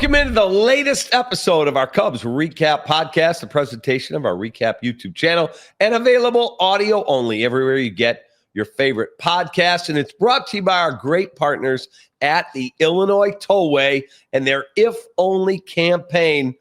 Welcome into the latest episode of our Cubs Recap Podcast, a presentation of our Recap YouTube channel, and available audio only everywhere you get your favorite podcast. And it's brought to you by our great partners at the Illinois Tollway and their If Only campaign.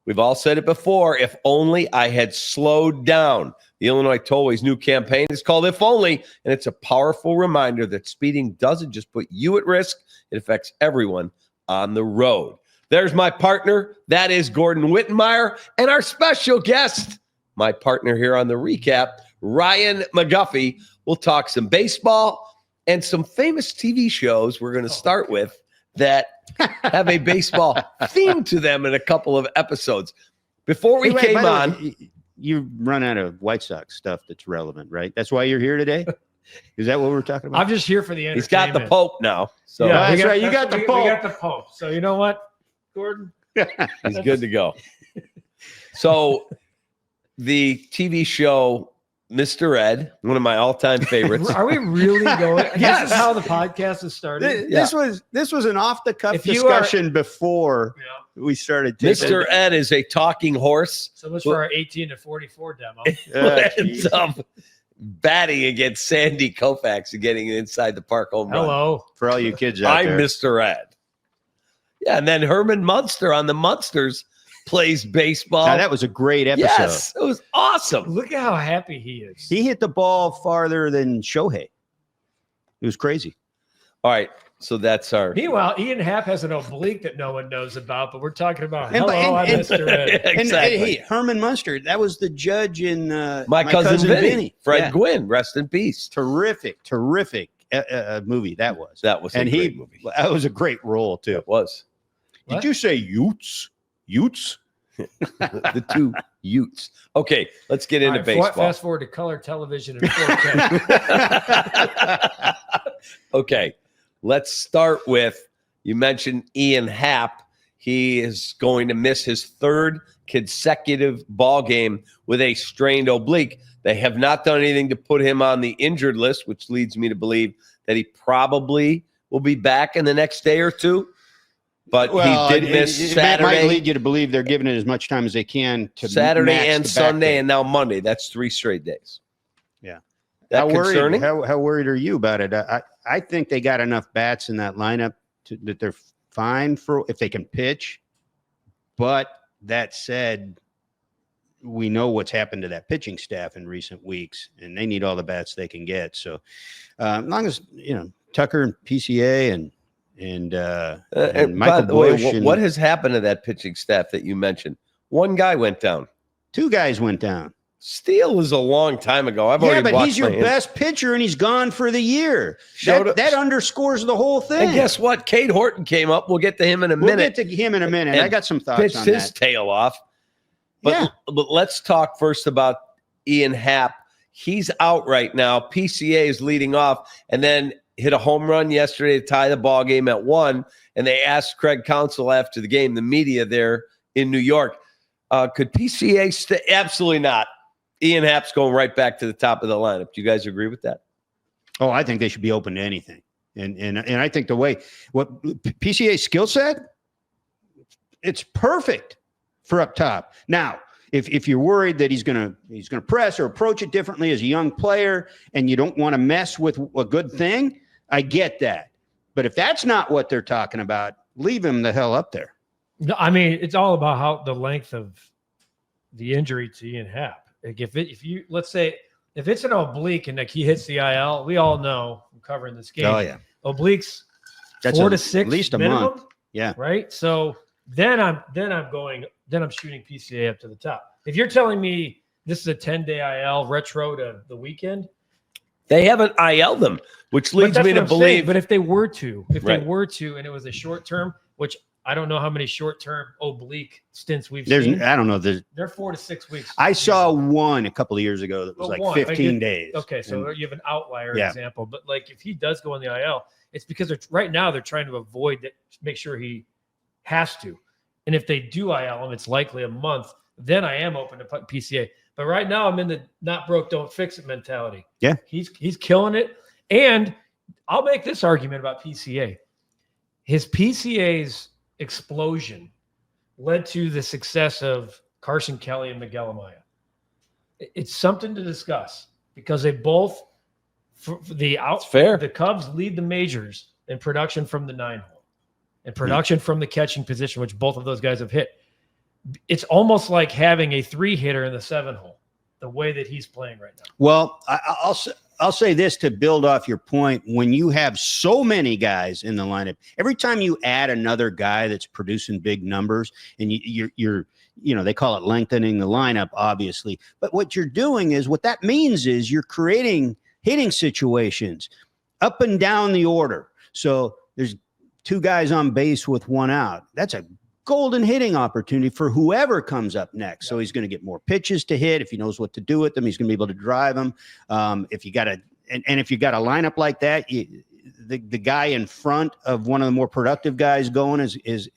We've all said it before, if only I had slowed down. The Illinois Tollway's new campaign is called If Only, and it's a powerful reminder that speeding doesn't just put you at risk, it affects everyone on the road. There's my partner, that is Gordon Wittenmeyer, and our special guest, my partner here on the recap, Ryan McGuffey. We'll talk some baseball and some famous TV shows we're going to start with that have a baseball theme to them in a couple of episodes. Before we came on... You run out of White Sox stuff that's relevant, right? That's why you're here today? Is that what we're talking about? I'm just here for the entertainment. He's got the Pope now. So yeah, that's right. You got the Pope. We got the Pope. So you know what, Gordon? He's good to go. So the TV show Mr. Ed, one of my all-time favorites. Are we really going? Yes. This is how the podcast is started. This was an off-the-cuff discussion before we started. Mr. Ed is a talking horse. So much for our 18 to 44 demo. Ends up batting against Sandy Koufax and getting inside the park home run. Hello. For all you kids out there. I'm Mr. Ed. Yeah, and then Herman Munster on the Munsters plays baseball. Now, that was a great episode. Yes, it was awesome. Look at how happy he is. He hit the ball farther than Shohei. It was crazy. All right, so that's our... Meanwhile, Ian Happ has an oblique that no one knows about, but we're talking about, I'm Mr. Mr. Ed. Exactly. And, hey, Herman Munster, that was the judge in My Cousin Vinny. Fred Gwynn, rest in peace. Terrific movie that was. That was a great movie. That was a great role, too. It was. Did you say Utes? Utes? The two Utes. Okay, let's get into baseball. Fast forward to color television and 4K. Okay, let's start with, you mentioned Ian Happ. He is going to miss his third consecutive ball game with a strained oblique. They have not done anything to put him on the injured list, which leads me to believe that he probably will be back in the next day or two. But he did miss Saturday. It might lead you to believe they're giving it as much time as they can to Saturday and Sunday, and now Monday. That's 3 straight days. Yeah. That concerning? How worried are you about it? I think they got enough bats in that lineup that they're fine for if they can pitch. But that said, we know what's happened to that pitching staff in recent weeks, and they need all the bats they can get. So as long as, Tucker and PCA and Michael Bush. What has happened to that pitching staff that you mentioned? One guy went down. 2 guys went down. Steele was a long time ago. But he's your best pitcher, and he's gone for the year. That underscores the whole thing. And guess what? Cade Horton came up. We'll get to him in a minute. We'll get to him in a minute. I got some thoughts on that. Pitched his tail off. But let's talk first about Ian Happ. He's out right now. PCA is leading off, and then hit a home run yesterday to tie the ball game at 1. And they asked Craig Counsell after the game, the media there in New York, could PCA stay? Absolutely not. Ian Happ's going right back to the top of the lineup. Do you guys agree with that? Oh, I think they should be open to anything. And I think what PCA's skill set, it's perfect for up top. Now, if you're worried that he's gonna press or approach it differently as a young player, and you don't want to mess with a good thing, I get that. But if that's not what they're talking about, leave him the hell up there. No, I mean, it's all about how the length of the injury to Ian Happ. Like let's say if it's an oblique and like he hits the IL, we all know from covering this game. Oh yeah, obliques, that's 4 to 6, at least a minimum, month. Yeah, right. So then I'm shooting PCA up to the top. If you're telling me this is a 10-day IL retro to the weekend, they haven't IL'd them, which leads me to believe. But if they were to, and it was a short term, which I don't know how many short-term oblique stints we've seen. I don't know. They're 4 to 6 weeks. I saw one a couple of years ago that was 15 days. Okay, so you have an outlier example. But like if he does go on the IL, it's because right now they're trying to avoid that, make sure he has to. And if they do IL him, it's likely a month. Then I am open to PCA. But right now I'm in the not broke, don't fix it mentality. Yeah. He's killing it. And I'll make this argument about PCA. His PCA's explosion led to the success of Carson Kelly and Miguel Amaya. It's something to discuss because they both, the Cubs lead the majors in production from the 9-hole and production from the catching position, which both of those guys have hit. It's almost like having a 3-hitter in the 7-hole, the way that he's playing right now. Well, I'll say this to build off your point. When you have so many guys in the lineup, every time you add another guy that's producing big numbers, and you're they call it lengthening the lineup, obviously. But what you're doing is, what that means is you're creating hitting situations up and down the order. So there's 2 guys on base with 1 out. That's a golden hitting opportunity for whoever comes up next. So he's going to get more pitches to hit. If he knows what to do with them, he's going to be able to drive them. If you got a lineup like that, the guy in front of one of the more productive guys going is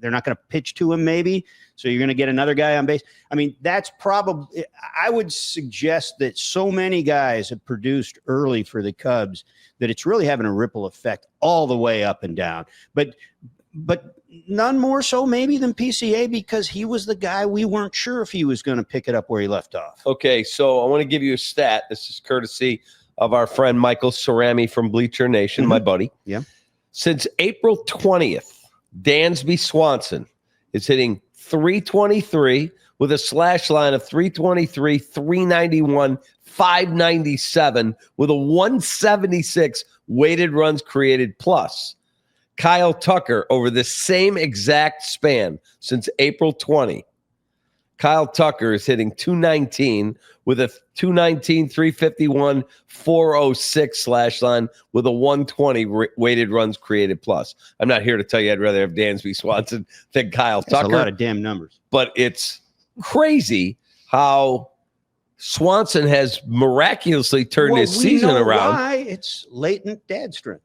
they're not going to pitch to him maybe. So you're going to get another guy on base. I mean, that's probably, I would suggest that so many guys have produced early for the Cubs that it's really having a ripple effect all the way up and down. But none more so maybe than PCA, because he was the guy we weren't sure if he was going to pick it up where he left off. Okay, so I want to give you a stat. This is courtesy of our friend Michael Cerami from Bleacher Nation, my buddy. Yeah. Since April 20th, Dansby Swanson is hitting .323 with a slash line of .323, .391, .597 with a .176 weighted runs created plus. Kyle Tucker, over the same exact span since April 20, Kyle Tucker is hitting .219 with a .219, .351, .406 slash line with a .120 weighted runs created plus. I'm not here to tell you I'd rather have Dansby Swanson than Kyle Tucker. That's a lot of damn numbers. But it's crazy how Swanson has miraculously turned his season around. Why? It's latent dad strength.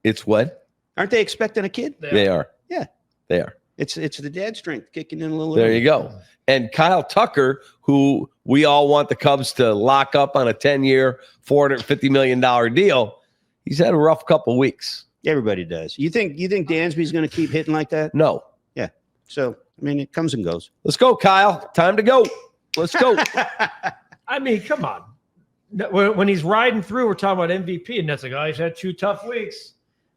It's what? Aren't they expecting a kid? They are. Yeah. They are. It's the dad strength kicking in a little. There you go. And Kyle Tucker, who we all want the Cubs to lock up on a 10-year, $450 million deal, he's had a rough couple weeks. Everybody does. You think Dansby's going to keep hitting like that? No. Yeah. So, I mean, it comes and goes. Let's go, Kyle. Time to go. Let's go. I mean, come on. When he's riding through, we're talking about MVP, and that's like, oh, he's had 2 tough weeks.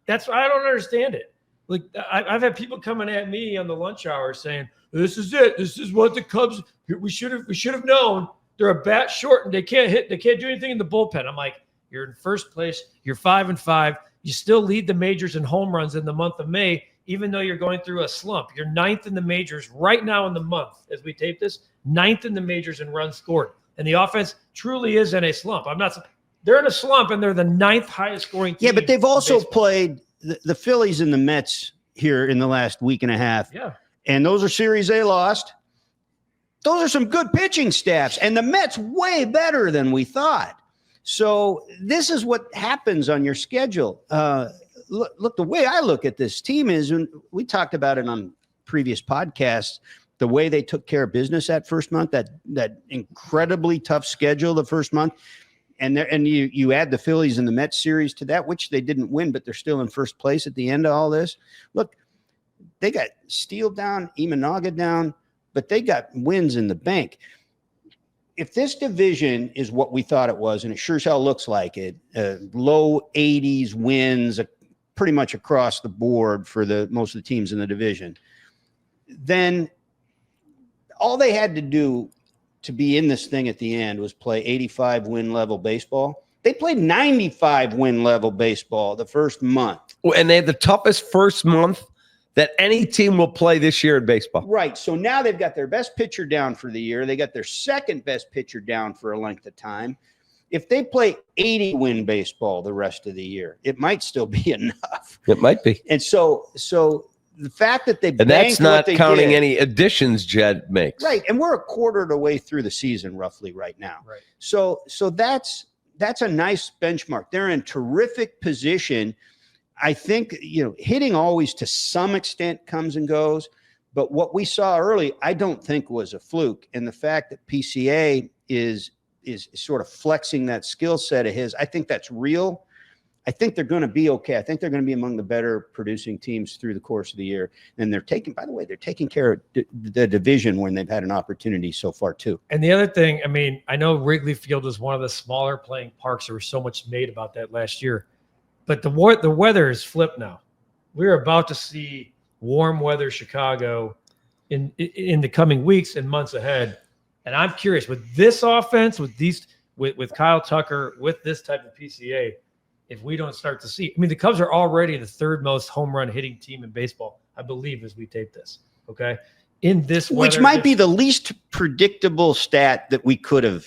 That's why I don't understand it. Like, I've had people coming at me on the lunch hour saying, "This is it. This is what the Cubs. We should have known. They're a bat short and they can't hit. They can't do anything in the bullpen." I'm like, you're in first place. You're 5-5. You still lead the majors in home runs in the month of May, even though you're going through a slump. You're 9th in the majors right now in the month as we tape this. 9th in the majors in runs scored, and the offense truly is in a slump. They're in a slump, and they're the 9th highest scoring team. Yeah, but they've also played the Phillies and the Mets here in the last week and a half. Yeah. And those are series they lost. Those are some good pitching staffs. And the Mets way better than we thought. So this is what happens on your schedule. Look, the way I look at this team is, when we talked about it on previous podcasts, the way they took care of business that first month, that incredibly tough schedule the first month. And you add the Phillies and the Mets series to that, which they didn't win, but they're still in first place at the end of all this. Look, they got Steele down, Imanaga down, but they got wins in the bank. If this division is what we thought it was, and it sure as hell looks like it, low 80s wins pretty much across the board for most of the teams in the division, then all they had to do to be in this thing at the end was play 85 win level baseball. They played 95 win level baseball the first month. And they had the toughest first month that any team will play this year in baseball. Right. So now they've got their best pitcher down for the year. They got their second best pitcher down for a length of time. If they play 80 win baseball the rest of the year, it might still be enough. It might be. And so the fact that they and that's not counting any additions Jed makes. Right. And we're a quarter of the way through the season roughly right now. Right. So that's a nice benchmark. They're in terrific position. I think, hitting always to some extent comes and goes, but what we saw early, I don't think was a fluke. And the fact that PCA is sort of flexing that skill set of his, I think that's real. I think they're going to be okay. I think they're going to be among the better producing teams through the course of the year. And they're taking care of the division when they've had an opportunity so far too. And the other thing, I mean, I know Wrigley Field was one of the smaller playing parks. There was so much made about that last year, but the weather is flipped now. We're about to see warm weather Chicago in the coming weeks and months ahead. And I'm curious with this offense, with Kyle Tucker, with this type of PCA, if we don't start to see, I mean, the Cubs are already the third most home run hitting team in baseball, I believe, as we tape this. Okay. In this weather, which might be the least predictable stat that we could have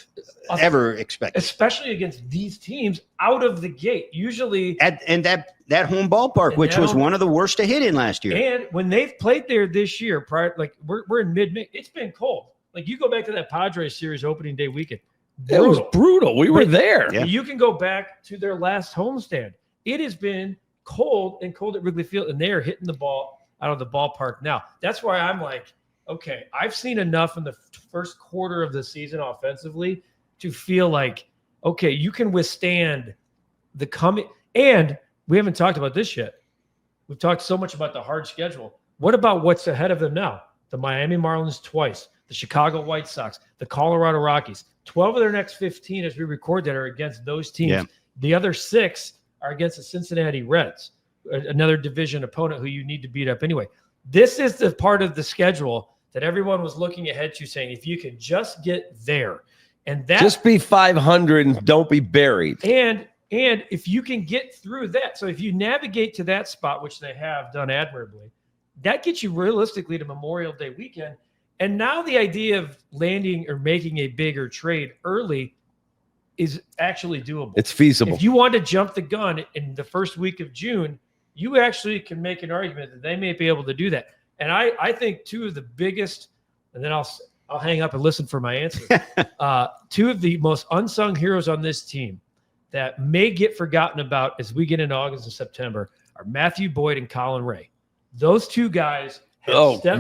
ever expected, especially against these teams out of the gate. Usually, that home ballpark, which was one of the worst to hit in last year. And when they've played there this year, prior, like we're in mid-May, it's been cold. Like you go back to that Padres series opening day weekend, it was brutal. We were there. Yeah. You can go back to their last homestand. It has been cold at Wrigley Field, and they are hitting the ball out of the ballpark now. That's why I'm like, okay, I've seen enough in the first quarter of the season offensively to feel like, okay, you can withstand the coming. And we haven't talked about this yet. We've talked so much about the hard schedule. What about what's ahead of them now? The Miami Marlins twice, the Chicago White Sox, the Colorado Rockies. 12 of their next 15 as we record that are against those teams. Yeah. The other 6 are against the Cincinnati Reds, another division opponent who you need to beat up anyway. This is the part of the schedule that everyone was looking ahead to, saying, if you can just get there, and that just be 500 and don't be buried. And if you can get through that, so if you navigate to that spot, which they have done admirably, that gets you realistically to Memorial Day weekend. And now the idea of landing or making a bigger trade early is actually doable. It's feasible. If you want to jump the gun in the first week of June, you actually can make an argument that they may be able to do that. And I think two of the biggest, and then I'll hang up and listen for my answer. Two of the most unsung heroes on this team that may get forgotten about as we get into August and September are Matthew Boyd and Colin Ray. Those two guys.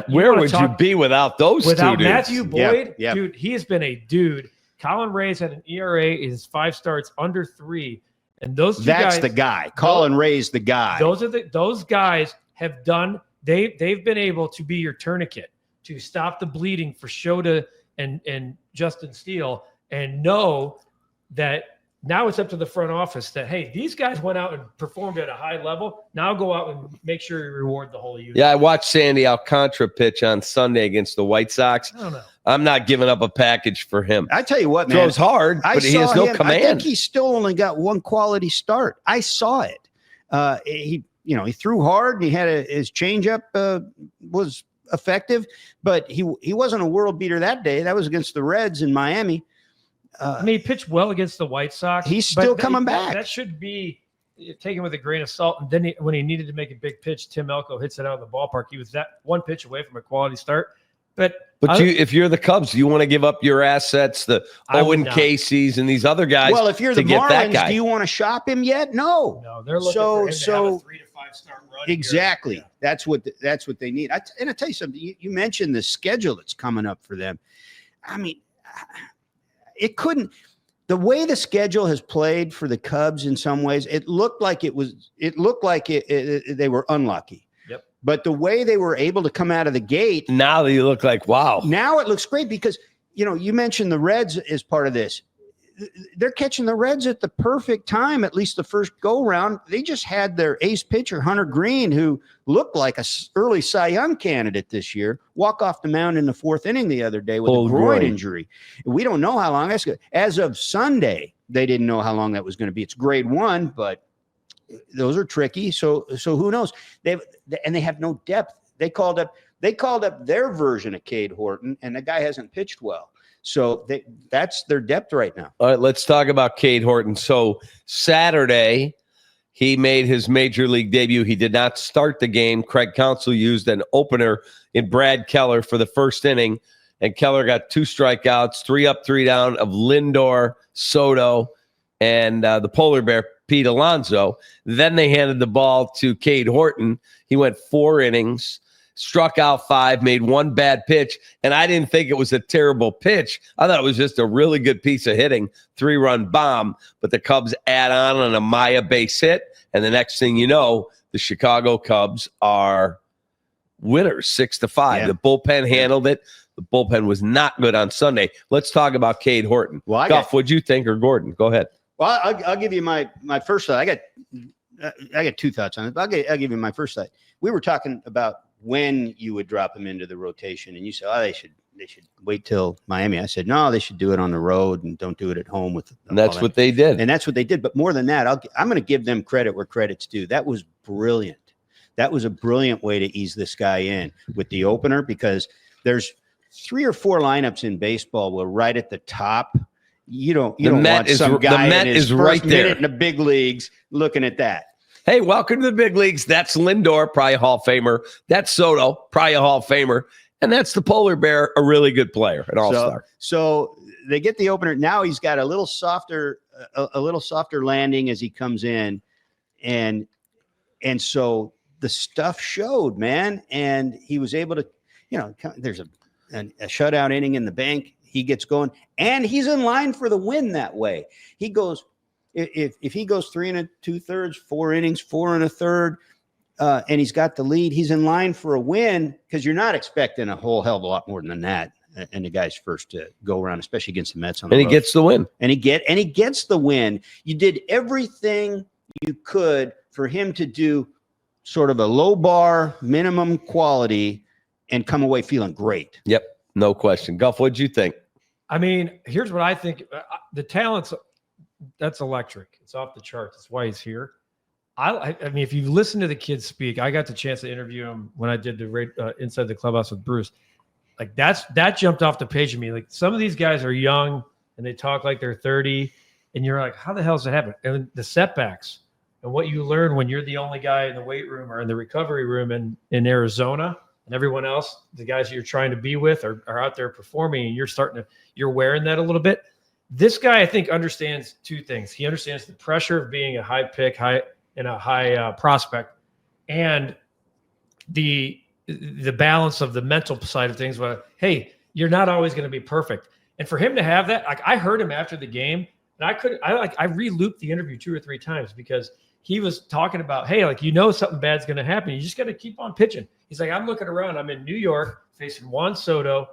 Where would you be without those two dudes? Without Matthew Boyd, dude, he has been a dude. Colin Ray's had an ERA in his 5 starts under 3. And those two guys. That's the guy. Colin Ray's the guy. Those guys have done. They've been able to be your tourniquet to stop the bleeding for Shota and Justin Steele, and know that now it's up to the front office that, hey, these guys went out and performed at a high level. Now go out and make sure you reward the whole unit. Yeah, I watched Sandy Alcantara pitch on Sunday against the White Sox. I don't know. I'm not giving up a package for him. I tell you what, man. Throws hard, but he has no command. I think he still only got one quality start. I saw it. He threw hard, and he had his changeup was effective, but he wasn't a world beater that day. That was against the Reds in Miami. He pitched well against the White Sox. He's still coming back. That should be taken with a grain of salt. And then when he needed to make a big pitch, Tim Elko hits it out of the ballpark. He was that one pitch away from a quality start. But if you're the Cubs, you want to give up your assets, the Owen Casey's and these other guys. Well, if you're the Marlins, do you want to shop him yet? No. They're looking for him to have a 3 to 5 star run. Exactly. Here. That's what they need. And I tell you something. You mentioned the schedule that's coming up for them. I mean, it couldn't. The way the schedule has played for the Cubs in some ways, it looked like they were unlucky. Yep. But the way they were able to come out of the gate, now they look like wow. Now it looks great because you mentioned the Reds as part of this. They're catching the Reds at the perfect time, at least the first go round. They just had their ace pitcher, Hunter Green, who looked like an early Cy Young candidate this year, walk off the mound in the 4th inning the other day with a groin injury. We don't know how long that's going to. As of Sunday, they didn't know how long that was going to be. It's grade 1, but those are tricky. So who knows? They have no depth. They called up their version of Cade Horton, and the guy hasn't pitched well. So that's their depth right now. All right, let's talk about Cade Horton. So Saturday, he made his major league debut. He did not start the game. Craig Counsell used an opener in Brad Keller for the first inning, and Keller got 2 strikeouts, 3 up, 3 down of Lindor, Soto, and the polar bear, Pete Alonso. Then they handed the ball to Cade Horton. He went 4 innings, struck out 5, made one bad pitch, and I didn't think it was a terrible pitch. I thought it was just a really good piece of hitting, 3-run bomb, but the Cubs add on a Maya base hit, and the next thing you know, the Chicago Cubs are winners, 6-5. Yeah. The bullpen handled it. The bullpen was not good on Sunday. Let's talk about Cade Horton. Well, Guff, what'd you think, or Gordon? Go ahead. Well, I'll give you my first thought. I got 2 thoughts on it. But I'll give you my first thought. We were talking about when you would drop them into the rotation, and you said, "Oh, they should wait till Miami." I said, "No, they should do it on the road and don't do it at home with." And that's what they did. And that's what they did. But more than that, I'm going to give them credit where credit's due. That was brilliant. That was a brilliant way to ease this guy in with the opener, because there's 3 or 4 lineups in baseball where right at the top, you don't want some guy in his first minute in the big leagues looking at that. Hey, welcome to the big leagues. That's Lindor, probably a Hall of Famer. That's Soto, probably a Hall of Famer. And that's the polar bear, a really good player, an all-star. So they get the opener. Now he's got a little softer landing as he comes in. And so the stuff showed, man. And he was able to, there's a shutout inning in the bank. He gets going, and he's in line for the win that way. He goes, if he goes 3 2/3, 4 innings, 4 1/3, and he's got the lead, he's in line for a win, because you're not expecting a whole hell of a lot more than that in the guy's first go around, especially against the Mets on the road. And he gets the win. And he gets the win. You did everything you could for him to do sort of a low bar, minimum quality, and come away feeling great. Yep, no question. Guff, what'd you think? I mean, here's what I think. The talent's that's electric. It's off the charts. That's why he's here. I mean, if you listen to the kid speak, I got the chance to interview him when I did the Inside the Clubhouse with Bruce. Like that jumped off the page of me. Like, some of these guys are young and they talk like they're 30, and you're like, how the hell does that happen? And the setbacks and what you learn when you're the only guy in the weight room or in the recovery room in Arizona, and everyone else, the guys you're trying to be with are out there performing, and you're wearing that a little bit. This guy, I think, understands 2 things. He understands the pressure of being a high pick, high prospect, and the balance of the mental side of things. Where, hey, you're not always going to be perfect. And for him to have that, like, I heard him after the game, and I re-looped the interview 2 or 3 times, because he was talking about, hey, like, something bad's going to happen. You just got to keep on pitching. He's like, I'm looking around. I'm in New York facing Juan Soto.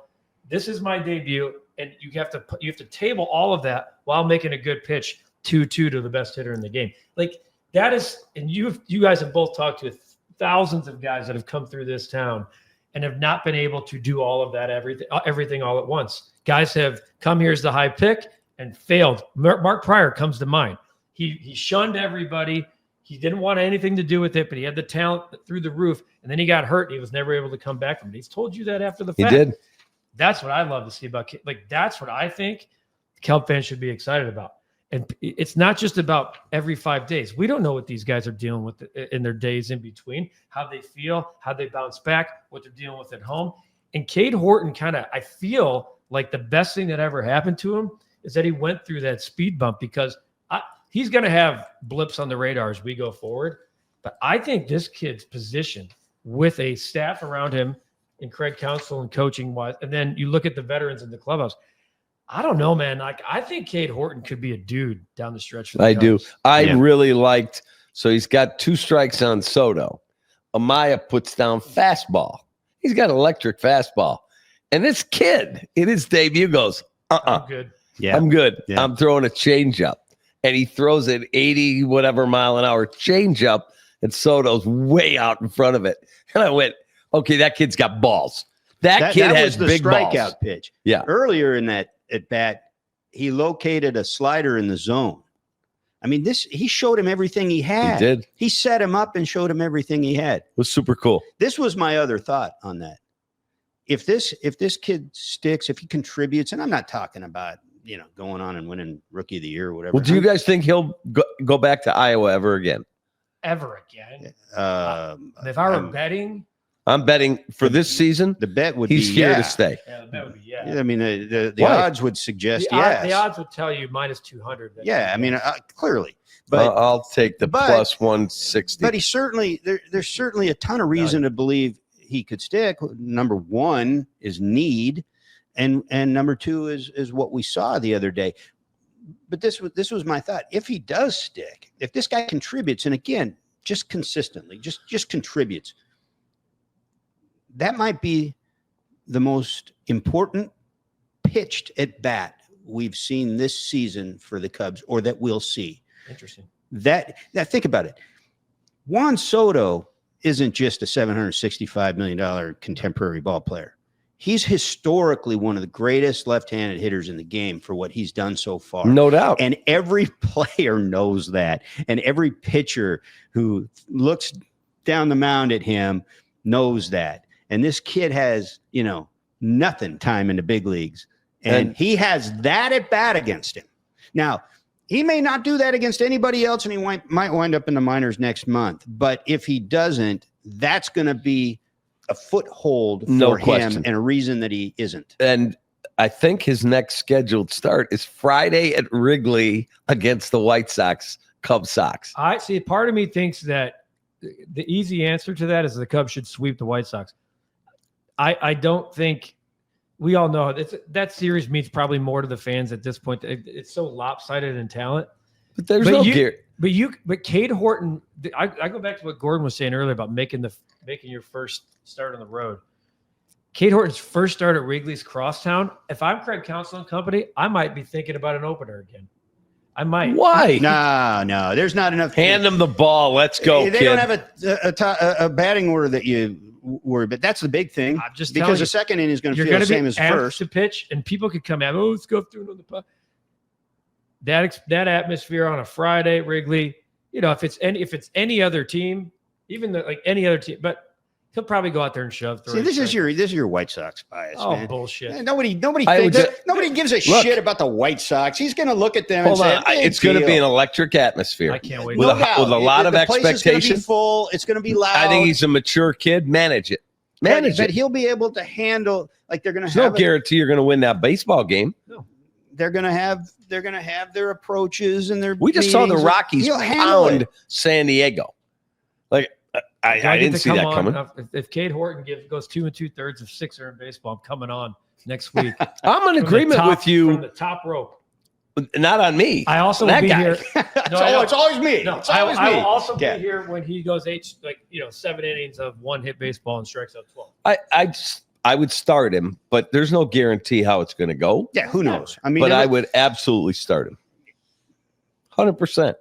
This is my debut, and you have to table all of that while making a good pitch 2-2 to the best hitter in the game. Like, that is, and you guys have both talked to thousands of guys that have come through this town and have not been able to do all of that, everything all at once. Guys have come here as the high pick and failed. Mark Pryor comes to mind. He shunned everybody. He didn't want anything to do with it, but he had the talent through the roof, and then he got hurt, and he was never able to come back from it. He's told you that after the fact. He did. That's what I love to see about, like, that's what I think Cub fans should be excited about. And it's not just about every 5 days. We don't know what these guys are dealing with in their days in between, how they feel, how they bounce back, what they're dealing with at home. And Cade Horton I feel like the best thing that ever happened to him is that he went through that speed bump, because he's going to have blips on the radar as we go forward. But I think this kid's positioned with a staff around him in Craig Counsell and coaching wise. And then you look at the veterans in the clubhouse. I don't know, man. Like, I think Cade Horton could be a dude down the stretch for the I Cubs. do. I really liked, so he's got 2 strikes on Soto. Amaya puts down fastball. He's got electric fastball. And this kid in his debut goes, I'm good. Yeah. I'm good. Yeah. I'm throwing a changeup. And he throws an 80 whatever mile an hour changeup, and Soto's way out in front of it. And I went, okay, that kid's got balls. That kid has was the big strikeout balls. pitch. Yeah. Earlier in that at bat, he located a slider in the zone. I mean, he showed him everything he had. He did. He set him up and showed him everything he had. It was super cool. This was my other thought on that. If this kid sticks, if he contributes, and I'm not talking about, going on and winning Rookie of the Year or whatever. Well, do you guys think he'll go back to Iowa ever again? Ever again? If I were I'm betting, I'm betting for this season, the bet would he's be here to stay. yeah, that would be I mean, the Why? odds would suggest the yes. odds would tell you minus 200. Yeah, I mean, clearly. But I'll take the plus 160. But he certainly there's certainly a ton of reason to believe he could stick, number one is need, and number two is what we saw the other day. But this was my thought. If he does stick, if this guy contributes, and again, just consistently, just contributes, that might be the most important pitched at bat we've seen this season for the Cubs, or that we'll see. Interesting. That think about it. Juan Soto isn't just a $765 million contemporary ball player. He's historically one of the greatest left-handed hitters in the game for what he's done so far. No doubt. And every player knows that. And every pitcher who looks down the mound at him knows that. And this kid has, nothing time in the big leagues. And he has that at bat against him. Now, he may not do that against anybody else, and he might wind up in the minors next month. But if he doesn't, that's going to be a foothold for him and a reason that he isn't. And I think his next scheduled start is Friday at Wrigley against the White Sox, Cubs Sox. I see. Part of me thinks that the easy answer to that is the Cubs should sweep the White Sox. I don't think we all know that series means probably more to the fans at this point. It's so lopsided in talent. But there's no gear. But Cade Horton, I go back to what Gordon was saying earlier about making your first start on the road. Cade Horton's first start at Wrigley's Crosstown. If I'm Craig Counsell and company, I might be thinking about an opener again. I might. Why? No. There's not enough. Hand them the ball. Let's go, They kid. don't have a batting order that you worry, but that's the big thing. I'm just because the second inning is going to feel the same as first. To pitch, and people could come out. Let's go through another puck. That atmosphere on a Friday, Wrigley. If it's any other team, even any other team, but he'll probably go out there and shove through. See, this is your White Sox bias. Oh, man. bullshit! Nobody gives a shit about the White Sox. He's going to look at them and say, it's going to be an electric atmosphere. I can't wait. With a lot of expectation. It's going to be full. It's going to be loud. I think he's a mature kid. Manage it. But he'll be able to handle. They're going to have. No guarantee you're going to win that baseball game. No. They're going to have their approaches and their. We just saw the Rockies pound San Diego. I didn't see that coming. If Cade Horton goes 2 2/3 of 6 in baseball, I'm coming on next week. I'm in agreement with you. From the top rope. Not on me. I also will be here. It's always me. No, it's always me. I will also be here when he goes 7 innings of 1-hit baseball and strikes out 12. I would start him, but there's no guarantee how it's going to go. Yeah, who knows? I mean, but I would absolutely start him. 100%.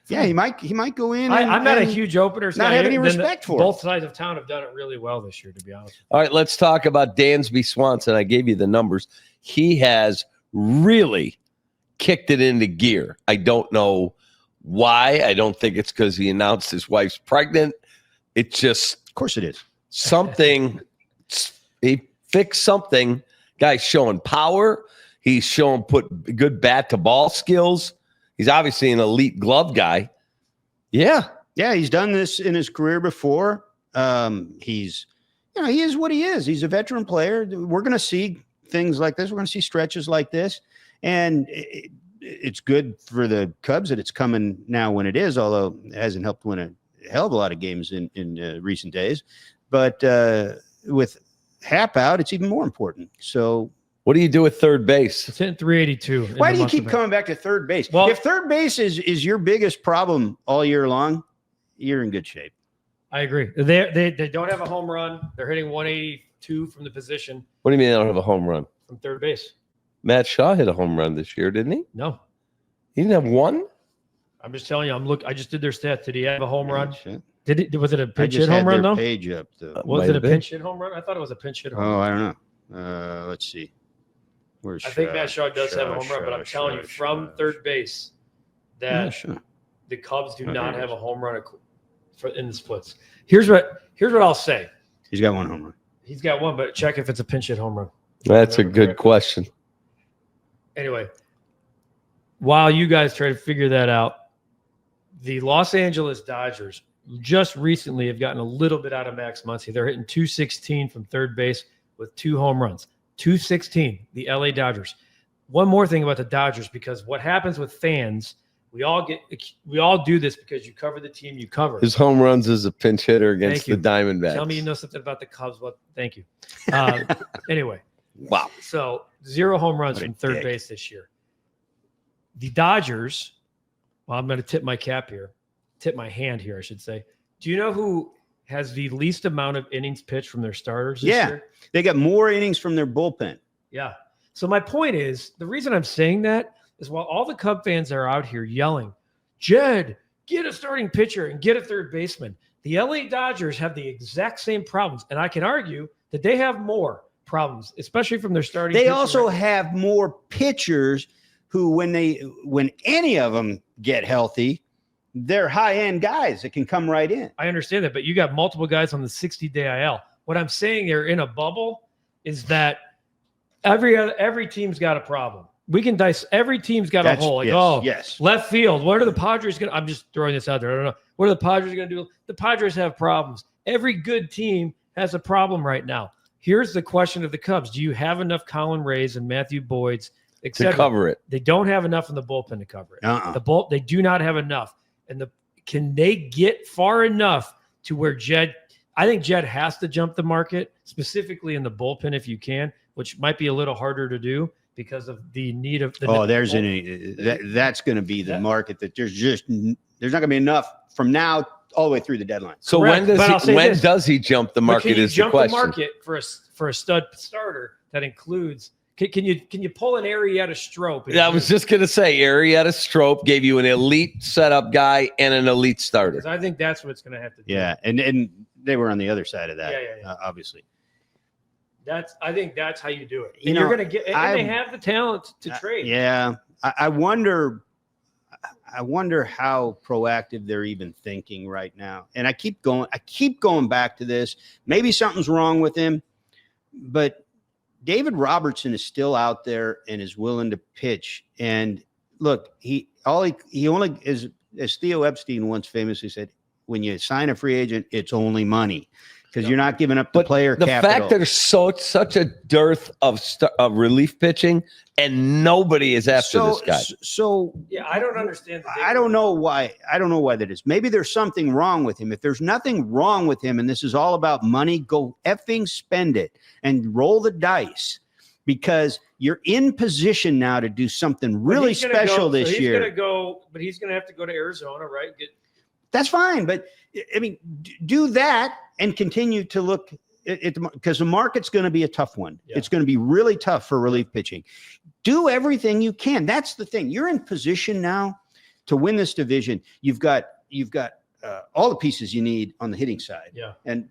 Yeah, he might go in. I'm not a huge opener. Not have any respect for both sides of town have done it really well this year, to be honest. All right, let's talk about Dansby Swanson. I gave you the numbers. He has really kicked it into gear. I don't know why. I don't think it's because he announced his wife's pregnant. It's just, of course, it is something. He fixed something. Guy's showing power. He's showing put good bat to ball skills. He's obviously an elite glove guy. Yeah. Yeah, he's done this in his career before. He is what he is. He's a veteran player. We're going to see things like this. We're going to see stretches like this. And it's good for the Cubs that it's coming now when it is, although it hasn't helped win a hell of a lot of games in recent days. But with Hap out, it's even more important. So what do you do at third base? It's hitting 382. Why do you keep coming back to third base? Well, if third base is your biggest problem all year long, you're in good shape. I agree. They don't have a home run. They're hitting 182 from the position. What do you mean they don't have a home run? From third base. Matt Shaw hit a home run this year, didn't he? No. He didn't have one? I'm just telling you. I just did their stats. Did he have a home run? Shit. Was it a pinch hit home run though? Page up though. Was it a pinch hit home run? I thought it was a pinch hit home run. Oh, I don't know. Let's see. I think Matt Shaw does have a home run, but I'm telling you from third base that the Cubs do not have a home run in the splits. Here's what I'll say. He's got one home run. He's got one, but check if it's a pinch hit home run. That's a good question. Anyway, while you guys try to figure that out, the Los Angeles Dodgers just recently have gotten a little bit out of Max Muncy. They're hitting 216 from third base with 2 home runs. 216, the LA Dodgers. One more thing about the Dodgers, because what happens with fans We all do this because you cover the team you cover. His home runs as a pinch hitter against the Diamondbacks. Tell me you know something about the Cubs. Well, thank you. Anyway. Wow. So 0 home runs from third base this year. The Dodgers, well, I'm going to tip my hand here, I should say. Do you know who has the least amount of innings pitched from their starters this year? They got more innings from their bullpen. Yeah. So my point is, the reason I'm saying that is while all the Cub fans are out here yelling, Jed, get a starting pitcher and get a third baseman, the LA Dodgers have the exact same problems. And I can argue that they have more problems, especially from their starting. They also have more pitchers who, when any of them get healthy, they're high-end guys that can come right in. I understand that, but you got multiple guys on the 60-day IL. What I'm saying they're in a bubble is that every team's got a problem. We can dice. Every team's got a hole. Left field. What are the Padres going to? I'm just throwing this out there. I don't know. What are the Padres going to do? The Padres have problems. Every good team has a problem right now. Here's the question of the Cubs. Do you have enough Colin Rays and Matthew Boyds to cover it? They don't have enough in the bullpen to cover it. They do not have enough. And can they get far enough to where I think Jed has to jump the market, specifically in the bullpen if you can, which might be a little harder to do because of the need of the that's going to be the market that there's not going to be enough from now all the way through the deadline. So when does he jump the market is the question. The market for a stud starter that includes can you pull an Arrieta Strop? Yeah, I was just going to say Arrieta Strop gave you an elite setup guy and an elite starter. I think that's what it's going to have to do. Yeah, and they were on the other side of that, obviously. I think that's how you do it. And you're going to get, and they have the talent to trade. Yeah, I wonder how proactive they're even thinking right now. And I keep going back to this. Maybe something's wrong with him, but David Robertson is still out there and is willing to pitch. And look, he only is, as Theo Epstein once famously said, when you sign a free agent, it's only money because you're not giving up the player capital. The fact that there's such a dearth of relief pitching and nobody is after this guy. So yeah, I don't understand. I don't know why that is. Maybe there's something wrong with him. If there's nothing wrong with him and this is all about money, go effing spend it and roll the dice because you're in position now to do something really special this year. But he's going to have to go to Arizona, right? That's fine. But I mean, do that and continue to look because the market's going to be a tough one. Yeah. It's going to be really tough for relief pitching. Do everything you can. That's the thing. You're in position now to win this division. You've got all the pieces you need on the hitting side. Yeah. And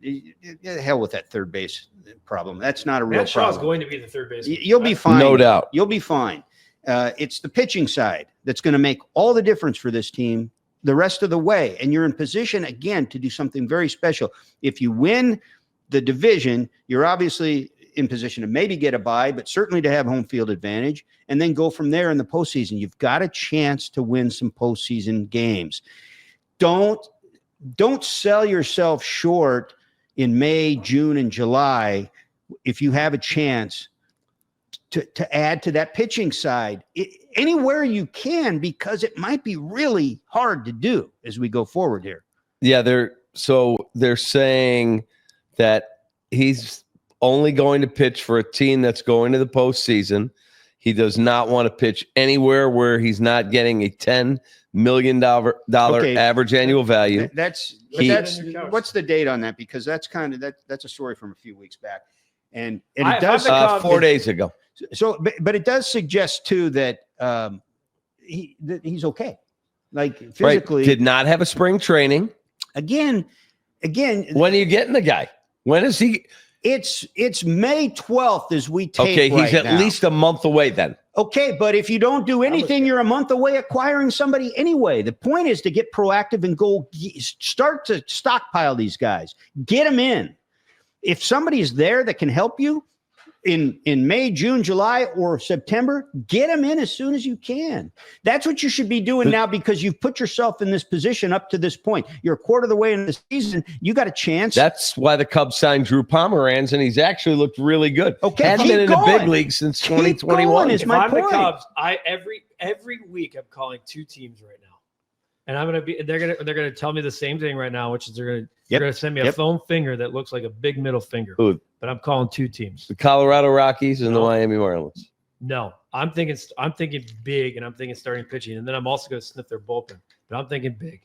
hell with that third base problem. That's not a real problem. Matt Shaw's going to be the third baseman. You'll be fine. No doubt. You'll be fine. It's the pitching side that's going to make all the difference for this team the rest of the way. And you're in position, again, to do something very special. If you win the division, you're obviously in position to maybe get a bye, but certainly to have home field advantage and then go from there in the postseason. You've got a chance to win some postseason games. Don't sell yourself short in May, June, and July if you have a chance to add to that pitching side anywhere you can, because it might be really hard to do as we go forward here. Yeah, they're saying that he's only going to pitch for a team that's going to the postseason. He does not want to pitch anywhere where he's not getting a $10 million average annual value. What's the date on that? Because that's a story from a few weeks back, and it does 4 days ago. So, but it does suggest too that he's okay, like physically. Right. Did not have a spring training. Again. When are you getting the guy? When is he? It's May 12th as we tape. Okay, he's at least a month away then. Okay, but if you don't do anything, you're a month away acquiring somebody anyway. The point is to get proactive and go start to stockpile these guys. Get them in. If somebody's there that can help you in May, June, July, or September, get them in as soon as you can. That's what you should be doing now because you've put yourself in this position up to this point. You're a quarter of the way in the season. You got a chance. That's why the Cubs signed Drew Pomeranz, and he's actually looked really good. Okay, hasn't been in the big league since 2021. Is my point. The Cubs, every week I'm calling two teams right now. And they're gonna tell me the same thing right now, which is they're gonna send me a foam finger that looks like a big middle finger. Who? But I'm calling 2 teams: The Colorado Rockies and the Miami Marlins. No, I'm thinking big, and I'm thinking starting pitching, and then I'm also gonna sniff their bullpen. But I'm thinking big.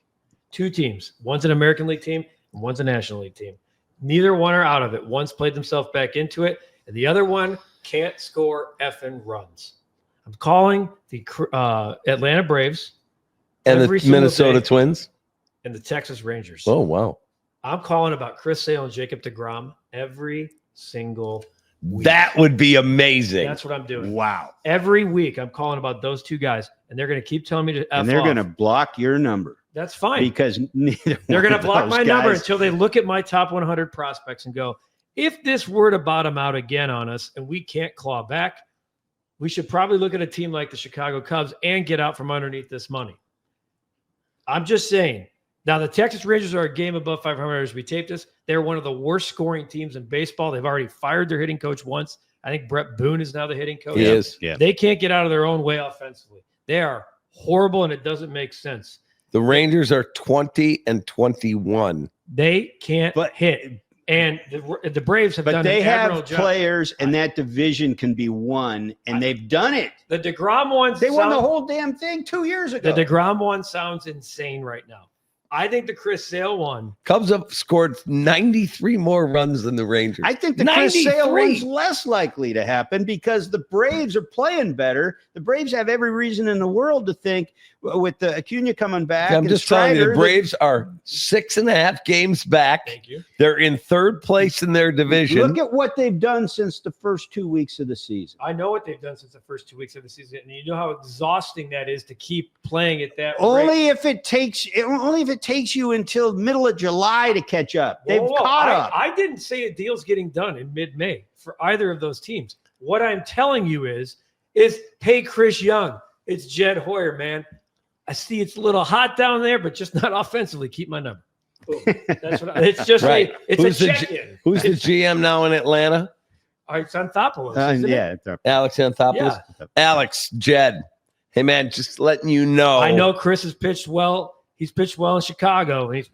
2 teams: one's an American League team, and one's a National League team. Neither one are out of it. One's played themselves back into it, and the other one can't score effing runs. I'm calling the Atlanta Braves. And the Minnesota Twins. And the Texas Rangers. Oh, wow. I'm calling about Chris Sale and Jacob deGrom every single week. That would be amazing. That's what I'm doing. Wow. Every week I'm calling about those 2 guys, and they're going to keep telling me to F And they're off. going to block your number. That's fine. Because they're going to block my number until they look at my top 100 prospects and go, if this were to bottom out again on us and we can't claw back, we should probably look at a team like the Chicago Cubs and get out from underneath this money. I'm just saying. Now, the Texas Rangers are a game above 500 as we tape this. They're one of the worst scoring teams in baseball. They've already fired their hitting coach once. I think Brett Boone is now the hitting coach. He is. Yeah. They can't get out of their own way offensively. They are horrible, and it doesn't make sense. The Rangers are 20-21. They can't hit. And the Braves have done an admirable job. Players, and that division can be won, and they've done it. The DeGrom one. They won the whole damn thing 2 years ago. The DeGrom one sounds insane right now. I think the Chris Sale one. Cubs have scored 93 more runs than the Rangers. I think the Chris Sale one's less likely to happen because the Braves are playing better. The Braves have every reason in the world to think with the Acuna coming back. I'm just telling you, the Braves are 6.5 games back. Thank you. They're in 3rd place in their division. Look at what they've done since the first 2 weeks of the season. I know what they've done since the first 2 weeks of the season, and you know how exhausting that is to keep playing at that rate. Only if it takes you until middle of July to catch up. They've caught up. I didn't say a deal's getting done in mid-May for either of those teams. What I'm telling you is hey, Chris Young, it's Jed Hoyer, man. I see it's a little hot down there, but just not offensively. Keep my number. Boom. That's what it's just right. It's a check-in. Who's the GM now in Atlanta? Alex Anthopoulos. Alex Anthopoulos. Yeah. Alex, Jed. Hey, man, just letting you know. I know Chris has pitched well. He's pitched well in Chicago. He's,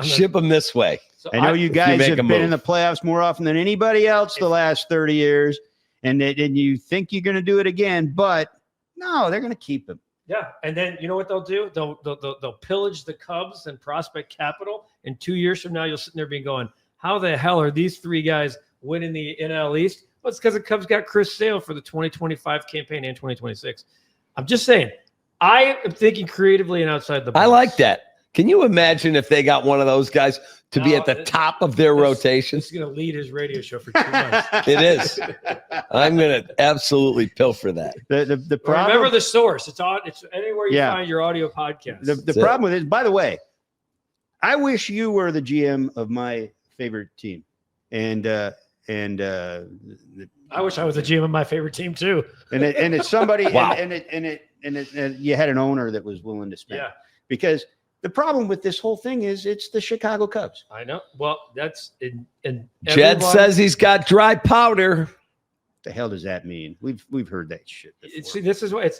ship him this way. So I know you guys have been in the playoffs more often than anybody else the last 30 years, and you think you're going to do it again, but no, they're going to keep him. Yeah, and then you know what they'll do? They'll pillage the Cubs and prospect capital. And 2 years from now, you'll sit there being going, how the hell are these 3 guys winning the NL East? Well, it's because the Cubs got Chris Sale for the 2025 campaign and 2026. I'm just saying, I am thinking creatively and outside the box. I like that. Can you imagine if they got one of those guys to be at the top of their rotation? He's going to lead his radio show for 2 months. It is. I'm going to absolutely pilfer that. The problem, remember the source. It's anywhere you find your audio podcast. The problem with it, by the way, I wish you were the GM of my favorite team, and I wish I was the GM of my favorite team too. And it's somebody, wow. and you had an owner that was willing to spend. Yeah. Because the problem with this whole thing is it's the Chicago Cubs. I know. Well, that's and Jed says he's got dry powder. The hell does that mean? We've heard that shit before. See, this is why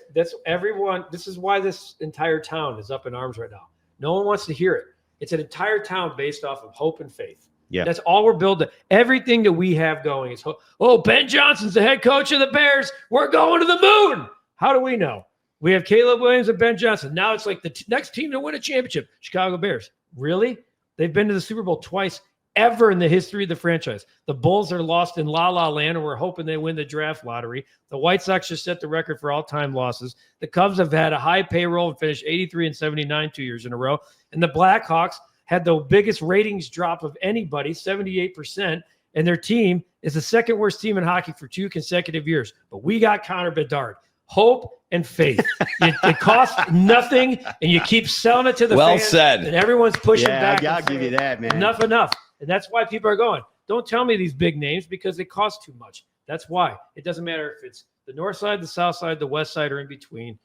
everyone. This is why this entire town is up in arms right now. No one wants to hear it. It's an entire town based off of hope and faith. Yeah, that's all we're building. Everything that we have going is hope. Oh, Ben Johnson's the head coach of the Bears. We're going to the moon. How do we know? We have Caleb Williams and Ben Johnson. Now it's like the next team to win a championship, Chicago Bears. Really? They've been to the Super Bowl twice ever in the history of the franchise. The Bulls are lost in La La Land, and we're hoping they win the draft lottery. The White Sox just set the record for all-time losses. The Cubs have had a high payroll and finished 83 and 79 2 years in a row. And the Blackhawks had the biggest ratings drop of anybody, 78%. And their team is the second worst team in hockey for 2 consecutive years. But we got Connor Bedard. Hope and faith. It costs nothing, and you keep selling it to the fans. Well said. And everyone's pushing back. I'll give you that, man. Enough. And that's why people are going, don't tell me these big names because it costs too much. That's why. It doesn't matter if it's the north side, the south side, the west side, or in between.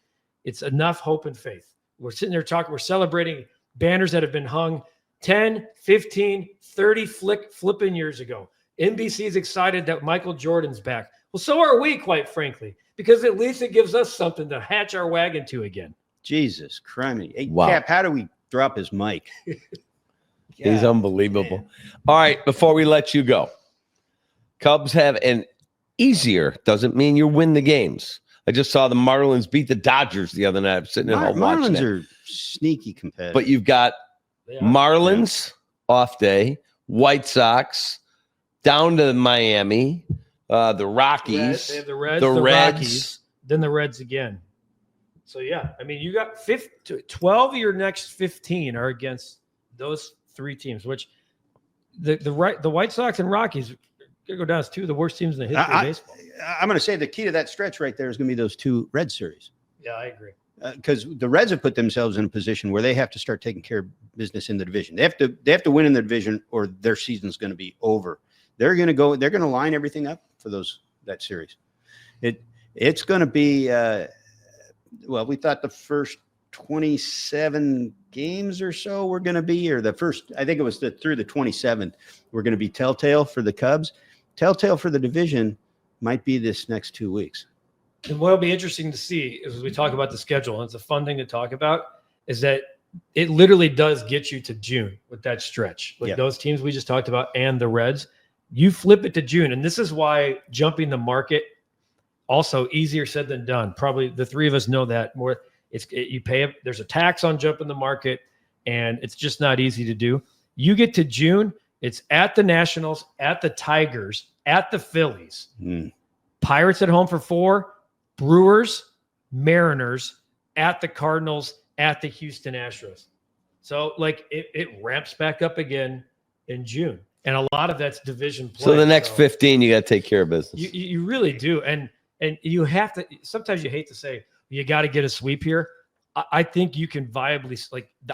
It's enough hope and faith. We're sitting there talking. We're celebrating banners that have been hung 10, 15, 30 flipping years ago. NBC is excited that Michael Jordan's back. Well, so are we, quite frankly, because at least it gives us something to hatch our wagon to again. Jesus Christ. Hey, Wow. Cap, how do we drop his mic? He's unbelievable. All right, before we let you go, Cubs have an easier, doesn't mean you win the games. I just saw the Marlins beat the Dodgers the other night. I'm sitting at home watching Marlins it. are sneaky competitive. But you've got Marlins off day, White Sox, down to Miami, the Rockies, They have the Reds, the the Reds. Rockies, then the Reds again. So, yeah, I mean, you got 12 of your next 15 are against those three teams, which the White Sox and Rockies – go down as two of the worst teams in the history of baseball. I'm going to say the key to that stretch right there is going to be those two Red series. Yeah, I agree. Because the Reds have put themselves in a position where they have to start taking care of business in the division. They have to win in the division, or their season's going to be over. They're going to line everything up for that series. It's going to be we thought the first 27 games or so were going to be, or the first, I think it was through the 27th, we're going to be telltale for the Cubs. Telltale for the division might be this next 2 weeks. And what'll be interesting to see as we talk about the schedule, and it's a fun thing to talk about, is that it literally does get you to June with that stretch. Like those teams we just talked about and the Reds, you flip it to June. And this is why jumping the market, also easier said than done. Probably the three of us know that more. There's a tax on jumping the market, and it's just not easy to do. You get to June, it's at the Nationals, at the Tigers, at the Phillies, Pirates at home for 4, Brewers, Mariners, at the Cardinals, at the Houston Astros. So it ramps back up again in June. And a lot of that's division play. So the next 15, you got to take care of business. You really do. And you have to, sometimes you hate to say, you got to get a sweep here. I think you can viably,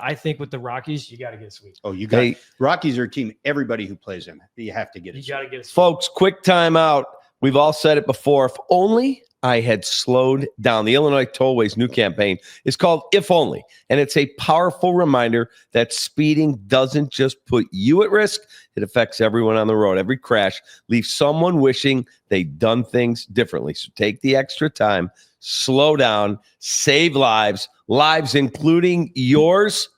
I think with the Rockies, you got to get a sweep. Oh, you got Rockies are a team. Everybody who plays them, you have to get. You got to get a sweep. Folks, quick time out. We've all said it before. If only I had slowed down. The Illinois Tollway's new campaign is called If Only, and it's a powerful reminder that speeding doesn't just put you at risk. It affects everyone on the road. Every crash leaves someone wishing they'd done things differently. So take the extra time, slow down, save lives including yours,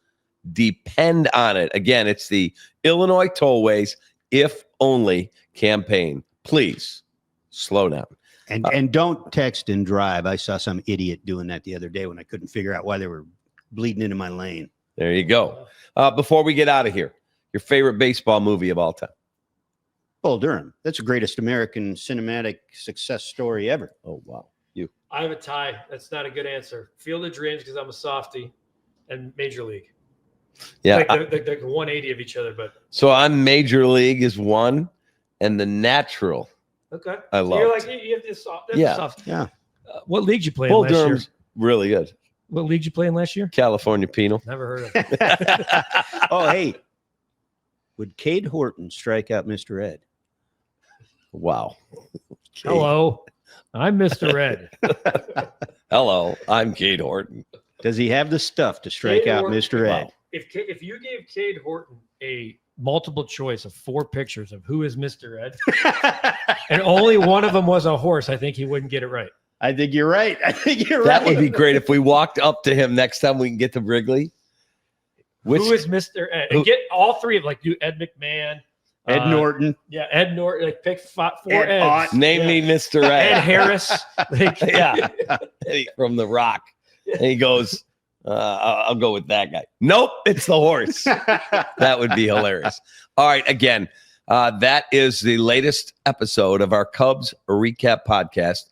depend on it. Again, it's the Illinois Tollway's If Only campaign. Please slow down. And don't text and drive. I saw some idiot doing that the other day when I couldn't figure out why they were bleeding into my lane. There you go. Before we get out of here, your favorite baseball movie of all time? Bull Durham. That's the greatest American cinematic success story ever. Oh, wow. I have a tie. That's not a good answer. Field of Dreams, because I'm a softie, and Major League. Yeah. They're 180 of each other, but. So I'm Major League is 1, and The Natural. Okay. I love. You're you have this soft. Yeah. What league did you play Bull in last Durham's year? really good. What league did you play in last year? California Penal. Never heard of it. Oh, hey. Would Cade Horton strike out Mr. Ed? Wow. Hello. I'm Mr. Ed. Hello, I'm Cade Horton. Does he have the stuff to strike out Mr. Ed? Wow. If you gave Cade Horton a multiple choice of 4 pictures of who is Mr. Ed, and only one of them was a horse, I think he wouldn't get it right. I think you're right. That would be great if we walked up to him next time we can get to Wrigley. Who is Mr. Ed? And get all 3 of do Ed McMahon. Ed Norton. Yeah, Ed Norton. Pick 4 Ed Eds. Name me Mr. Ed. Ed Harris. Yeah. From The Rock. And he goes, I'll go with that guy. Nope, it's the horse. That would be hilarious. All right, again, that is the latest episode of our Cubs Recap Podcast.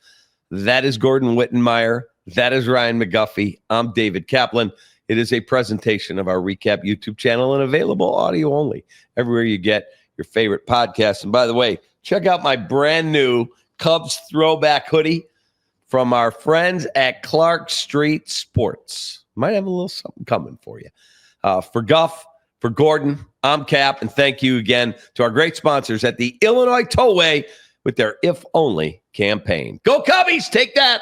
That is Gordon Wittenmeyer. That is Ryan McGuffey. I'm David Kaplan. It is a presentation of our Recap YouTube channel and available audio only everywhere you get your favorite podcast. And by the way, check out my brand new Cubs throwback hoodie from our friends at Clark Street Sports. Might have a little something coming for you. For Guff, for Gordon, I'm Cap, and thank you again to our great sponsors at the Illinois Tollway with their If Only campaign. Go Cubbies, take that.